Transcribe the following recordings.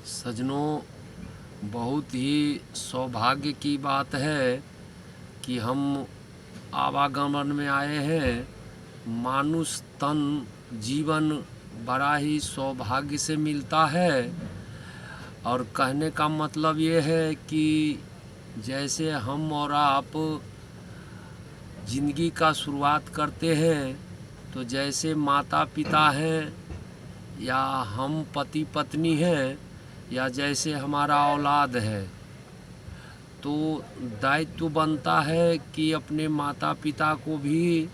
सजनों, बहुत ही सौभाग्य की बात है कि हम आवागमन में आए हैं। मानुष तन जीवन बड़ा ही सौभाग्य से मिलता है। और कहने का मतलब ये है कि जैसे हम और आप ज़िंदगी का शुरुआत करते हैं, तो जैसे माता पिता हैं या हम पति पत्नी हैं या जैसे हमारा औलाद है, तो दायित्व बनता है कि अपने माता पिता को भी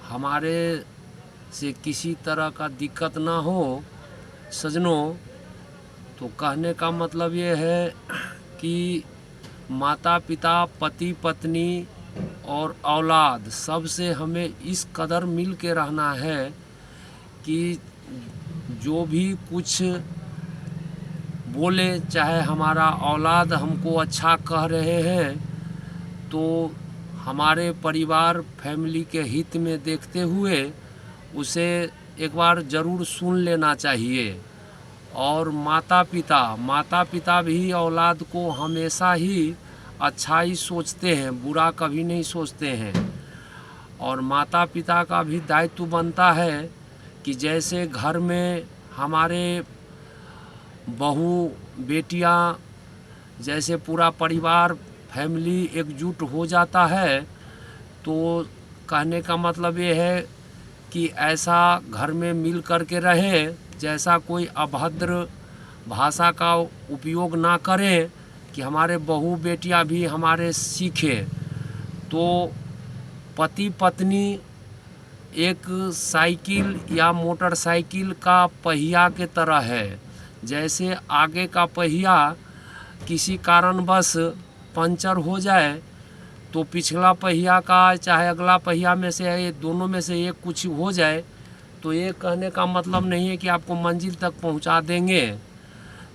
हमारे से किसी तरह का दिक्कत ना हो। सजनों, तो कहने का मतलब ये है कि माता पिता, पति पत्नी और औलाद सबसे हमें इस कदर मिल के रहना है कि जो भी कुछ बोले, चाहे हमारा औलाद हमको अच्छा कह रहे हैं, तो हमारे परिवार फैमिली के हित में देखते हुए उसे एक बार ज़रूर सुन लेना चाहिए। और माता पिता भी औलाद को हमेशा ही अच्छा ही सोचते हैं, बुरा कभी नहीं सोचते हैं। और माता पिता का भी दायित्व बनता है कि जैसे घर में हमारे बहू बेटियां, जैसे पूरा परिवार फैमिली एकजुट हो जाता है, तो कहने का मतलब ये है कि ऐसा घर में मिल कर के रहे, जैसा कोई अभद्र भाषा का उपयोग ना करें, कि हमारे बहू बेटियां भी हमारे सीखें। तो पति पत्नी एक साइकिल या मोटरसाइकिल का पहिया के तरह है। जैसे आगे का पहिया किसी कारणवश पंचर हो जाए, तो पिछला पहिया का चाहे अगला पहिया में से ये दोनों में से एक कुछ हो जाए, तो ये कहने का मतलब नहीं है कि आपको मंजिल तक पहुंचा देंगे।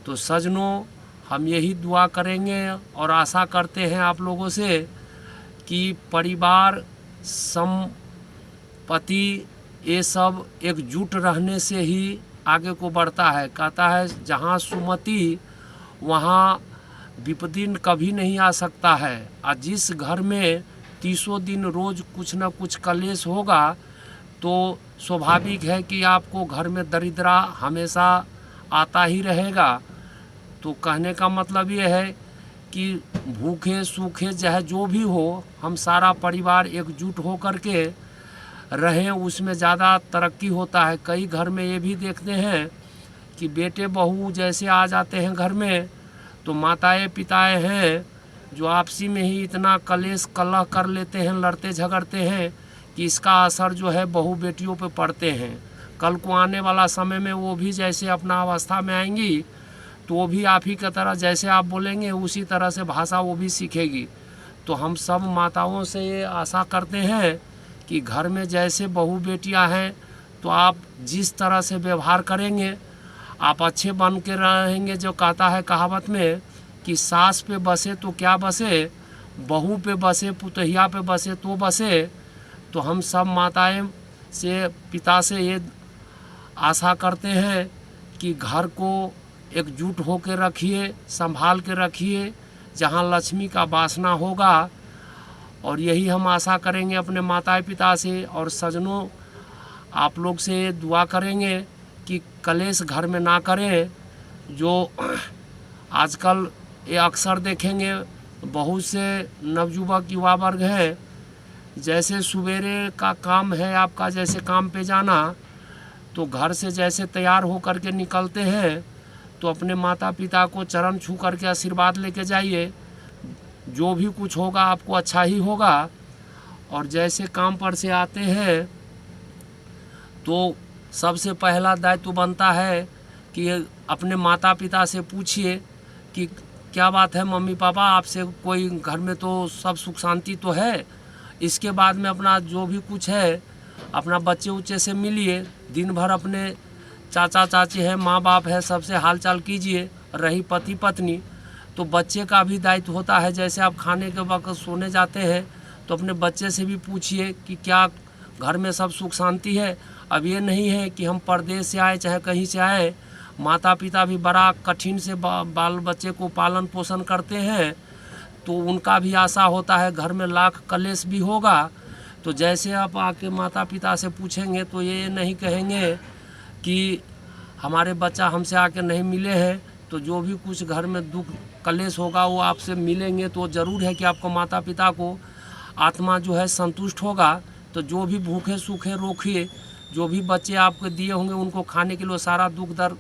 तो सजनों, हम यही दुआ करेंगे और आशा करते हैं आप लोगों से कि परिवार, संपत्ति, ये सब एकजुट रहने से ही आगे को बढ़ता है। कहता है जहाँ सुमति वहाँ विपत्ति कभी नहीं आ सकता है। और जिस घर में 30 दिन रोज़ कुछ न कुछ कलेश होगा, तो स्वाभाविक है कि आपको घर में दरिद्रा हमेशा आता ही रहेगा। तो कहने का मतलब ये है कि भूखे सूखे चाहे जो भी हो, हम सारा परिवार एकजुट हो कर के रहें, उसमें ज़्यादा तरक्की होता है। कई घर में ये भी देखते हैं कि बेटे बहू जैसे आ जाते हैं घर में, तो माताएं पिताएं हैं जो आपसी में ही इतना कलेश कलह कर लेते हैं, लड़ते झगड़ते हैं, कि इसका असर जो है बहू बेटियों पे पड़ते हैं। कल को आने वाला समय में वो भी जैसे अपना अवस्था में आएंगी, तो वो भी आप ही की तरह जैसे आप बोलेंगे उसी तरह से भाषा वो भी सीखेगी। तो हम सब माताओं से ये आशा करते हैं कि घर में जैसे बहू बेटियां हैं, तो आप जिस तरह से व्यवहार करेंगे, आप अच्छे बन के रहेंगे। जो कहता है कहावत में कि सास पे बसे तो क्या बसे, बहू पे बसे पुतहिया पे बसे तो बसे। तो हम सब माताएं से, पिता से ये आशा करते हैं कि घर को एकजुट होकर रखिए, संभाल के रखिए, जहाँ लक्ष्मी का वासना होगा। और यही हम आशा करेंगे अपने माता पिता से। और सजनों, आप लोग से दुआ करेंगे कि कलेश घर में ना करें। जो आजकल ये अक्सर देखेंगे, बहुत से नवयुवक युवा वर्ग हैं, जैसे सवेरे का काम है आपका, जैसे काम पे जाना, तो घर से जैसे तैयार हो कर के निकलते हैं, तो अपने माता पिता को चरण छू करके आशीर्वाद लेके जाइए। जो भी कुछ होगा आपको अच्छा ही होगा। और जैसे काम पर से आते हैं, तो सबसे पहला दायित्व बनता है कि अपने माता पिता से पूछिए कि क्या बात है मम्मी पापा, आपसे कोई घर में तो सब सुख शांति तो है। इसके बाद में अपना जो भी कुछ है, अपना बच्चे उच्चे से मिलिए, दिन भर अपने चाचा चाची है, माँ बाप है, सबसे हालचाल कीजिए। रही पति पत्नी, तो बच्चे का भी दायित्व होता है। जैसे आप खाने के वक्त सोने जाते हैं, तो अपने बच्चे से भी पूछिए कि क्या घर में सब सुख शांति है। अब ये नहीं है कि हम परदेश से आए चाहे कहीं से आए, माता पिता भी बड़ा कठिन से बाल बच्चे को पालन पोषण करते हैं, तो उनका भी आशा होता है घर में लाख कलेश भी होगा। तो जैसे आप आके माता पिता से पूछेंगे तो ये नहीं कहेंगे कि हमारे बच्चा हमसे आके नहीं मिले हैं, तो जो भी कुछ घर में दुख कलेश होगा वो आपसे मिलेंगे। तो ज़रूर है कि आपको माता पिता को आत्मा जो है संतुष्ट होगा। तो जो भी भूखे सूखे रोखे जो भी बच्चे आपको दिए होंगे उनको खाने के लिए सारा दुख दर्द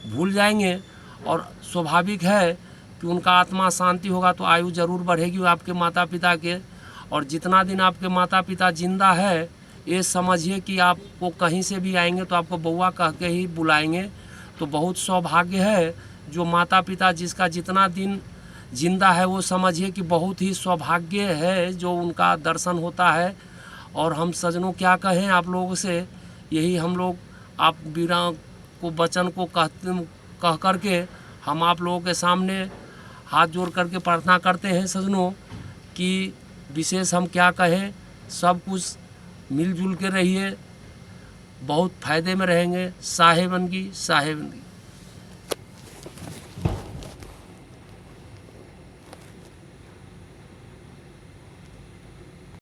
भूल जाएंगे, और स्वाभाविक है कि उनका आत्मा शांति होगा तो आयु जरूर बढ़ेगी आपके माता पिता के। और जितना दिन आपके माता पिता जिंदा है, ये समझिए कि आपको कहीं से भी आएंगे तो आपको बउआ कह के ही बुलाएंगे। तो बहुत सौभाग्य है जो माता पिता जिसका जितना दिन जिंदा है, वो समझिए कि बहुत ही सौभाग्य है जो उनका दर्शन होता है। और हम सजनों क्या कहें आप लोगों से, यही हम लोग आप वीरा को वचन को कह करके हम आप लोगों के सामने हाथ जोड़ करके प्रार्थना करते हैं सजनों कि विशेष हम क्या कहें, सब कुछ मिलजुल के रहिए, बहुत फ़ायदे में रहेंगे। साहेबन की